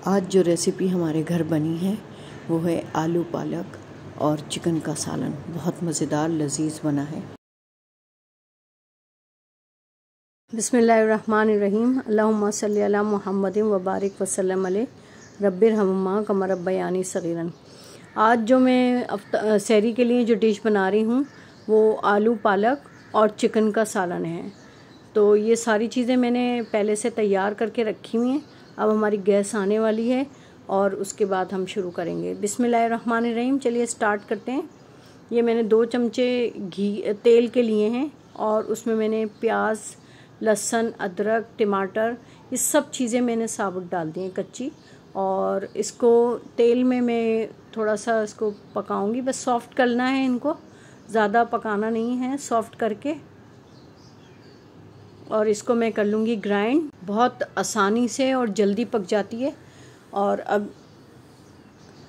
आज जो रेसिपी हमारे घर बनी है वो है आलू पालक और चिकन का सालन। बहुत मज़ेदार लजीज बना है। बिस्मिल्लाहिर्रहमानिर्रहीम। अल्लाहुम्मा सल्ली अला मुहम्मदिन व बारिक वसल्लम अलैहि रब्बिरहम्हुमा कमा रब्बयानी सगीरन। आज जो मैं सहरी के लिए जो डिश बना रही हूँ वो आलू पालक और चिकन का सालन है। तो ये सारी चीज़ें मैंने पहले से तैयार करके रखी हुई हैं। अब हमारी गैस आने वाली है और उसके बाद हम शुरू करेंगे। बिस्मिल्लाहिर्रहमानिर्रहीम। चलिए स्टार्ट करते हैं। ये मैंने 2 चमचे तेल के लिए हैं और उसमें मैंने प्याज, लहसुन, अदरक, टमाटर, ये सब चीज़ें मैंने साबुत डाल दी हैं कच्ची। और इसको तेल में मैं थोड़ा सा इसको पकाऊंगी। बस सॉफ्ट करना है इनको, ज़्यादा पकाना नहीं है, सॉफ्ट करके। और इसको मैं कर लूँगी ग्राइंड। बहुत आसानी से और जल्दी पक जाती है। और अब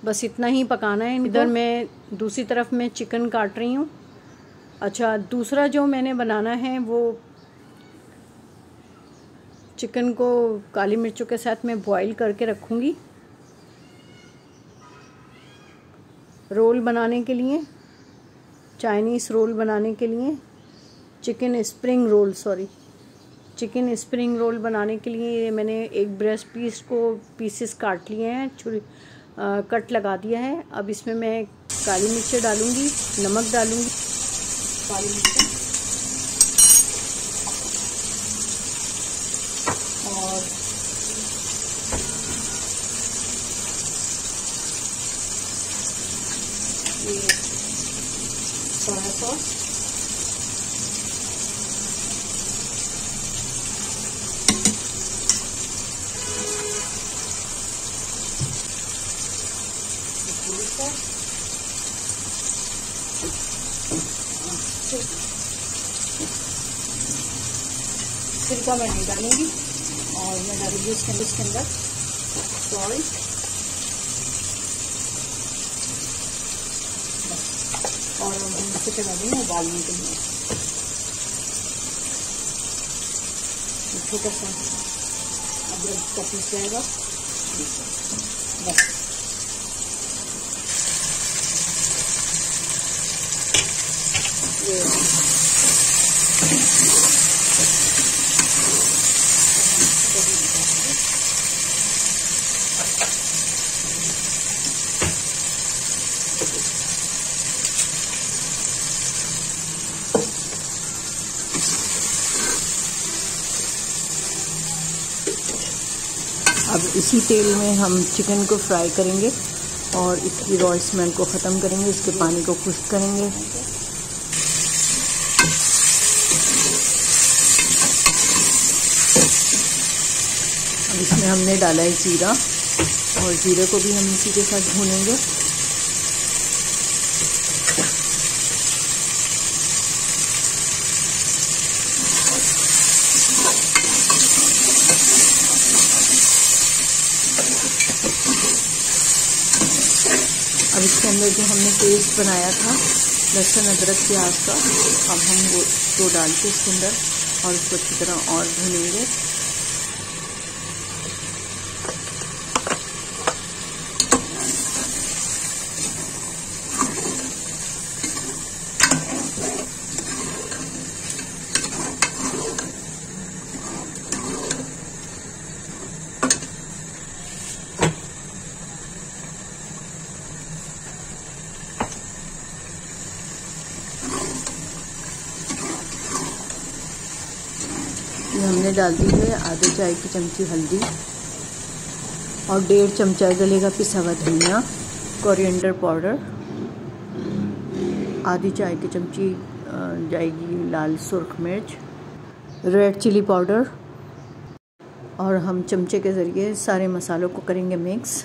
बस इतना ही पकाना है। इधर मैं दूसरी तरफ मैं चिकन काट रही हूँ। अच्छा, दूसरा जो मैंने बनाना है वो चिकन को काली मिर्चों के साथ मैं बॉईल करके रखूँगी रोल बनाने के लिए, चाइनीज़ रोल बनाने के लिए, चिकन स्प्रिंग रोल बनाने के लिए मैंने एक ब्रेस्ट पीस को पीसेस काट लिए हैं, कट लगा दिया है। अब इसमें मैं काली मिर्च डालूँगी, नमक डालूँगी, काली मिर्च और ये सोया सॉस, सिरका मैं नहीं डालूंगी और मैं डालूंगी इसके अंदर सॉल्ट और हम इसे चला देंगे उबालने के लिए। छोटा सा अदरक का पीस जाएगा बस। अब इसी तेल में हम चिकन को फ्राई करेंगे और इसकी रॉ स्मेल को ख़त्म करेंगे, इसके पानी को खुश्क करेंगे। अब इसमें हमने डाला है जीरा और जीरे को भी हम इसी के साथ भूनेंगे। अब इसके अंदर जो हमने पेस्ट बनाया था लहसुन, अदरक, प्याज का, अब हम वो डाल के इसके अंदर और उसको अच्छी तरह और भूनेंगे। हमने डाल दी है आधे चाय की चमची हल्दी और 1.5 चमचा गले का पिसा हुआ धनिया, कोरिएंडर पाउडर, आधी चाय की चमची जाएगी लाल सुर्ख मिर्च, रेड चिली पाउडर। और हम चमचे के ज़रिए सारे मसालों को करेंगे मिक्स।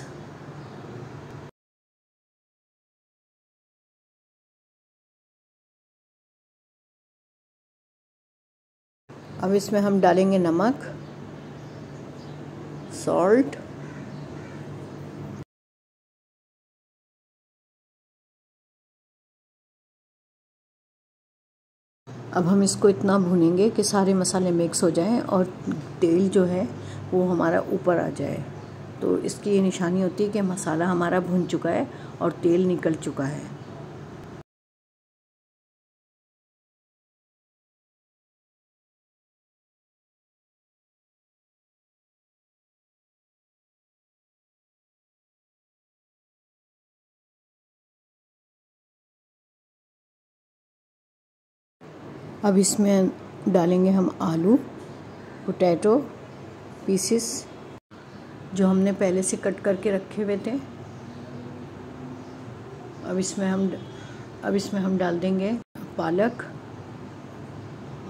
अब इसमें हम डालेंगे नमक, सॉल्ट, अब हम इसको इतना भूनेंगे कि सारे मसाले मिक्स हो जाएं और तेल जो है वो हमारा ऊपर आ जाए। तो इसकी ये निशानी होती है कि मसाला हमारा भुन चुका है और तेल निकल चुका है। अब इसमें डालेंगे हम आलू, पोटैटो पीसेस जो हमने पहले से कट करके रखे हुए थे। अब इसमें हम डाल देंगे पालक।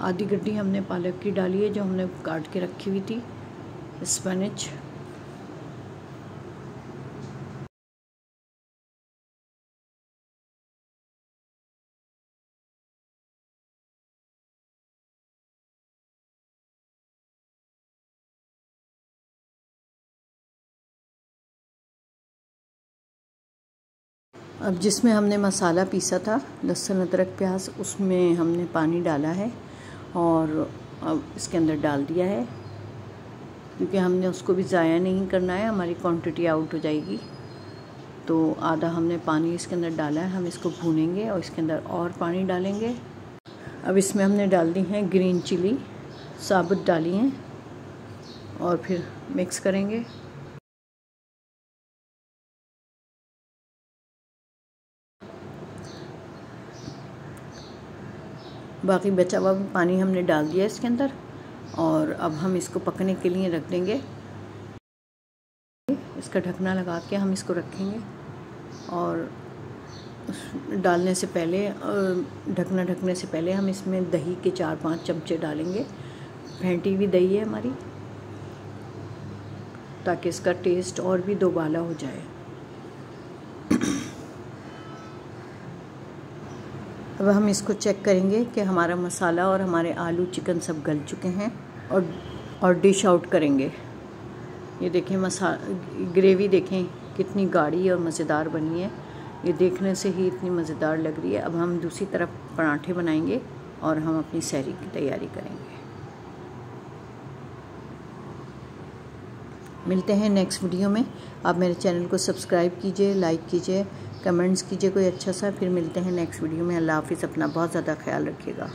आधी गड्डी हमने पालक की डाली है जो हमने काट के रखी हुई थी। स्पिनच, अब जिसमें हमने मसाला पीसा था, लहसुन अदरक प्याज, उसमें हमने पानी डाला है और अब इसके अंदर डाल दिया है, क्योंकि हमने उसको भी ज़ाया नहीं करना है, हमारी क्वांटिटी आउट हो जाएगी। तो आधा हमने पानी इसके अंदर डाला है। हम इसको भूनेंगे और इसके अंदर और पानी डालेंगे। अब इसमें हमने डाल दी हैं ग्रीन चिली, साबुत डाली हैं और फिर मिक्स करेंगे। बाकी बचा हुआ पानी हमने डाल दिया इसके अंदर और अब हम इसको पकने के लिए रख देंगे। इसका ढकना लगा के हम इसको रखेंगे और डालने से पहले, ढकना ढकने से पहले हम इसमें दही के 4-5 चमचे डालेंगे। फेंटी हुई दही है हमारी, ताकि इसका टेस्ट और भी दोबाला हो जाए। अब हम इसको चेक करेंगे कि हमारा मसाला और हमारे आलू चिकन सब गल चुके हैं और डिश आउट करेंगे। ये देखें ग्रेवी देखें कितनी गाढ़ी और मज़ेदार बनी है। ये देखने से ही इतनी मज़ेदार लग रही है। अब हम दूसरी तरफ पराठे बनाएंगे और हम अपनी सहरी की तैयारी करेंगे। मिलते हैं नेक्स्ट वीडियो में। आप मेरे चैनल को सब्सक्राइब कीजिए, लाइक कीजिए, कमेंट्स कीजिए कोई अच्छा सा। फिर मिलते हैं नेक्स्ट वीडियो में। अल्लाह हाफ़िज़। अपना बहुत ज़्यादा ख्याल रखिएगा।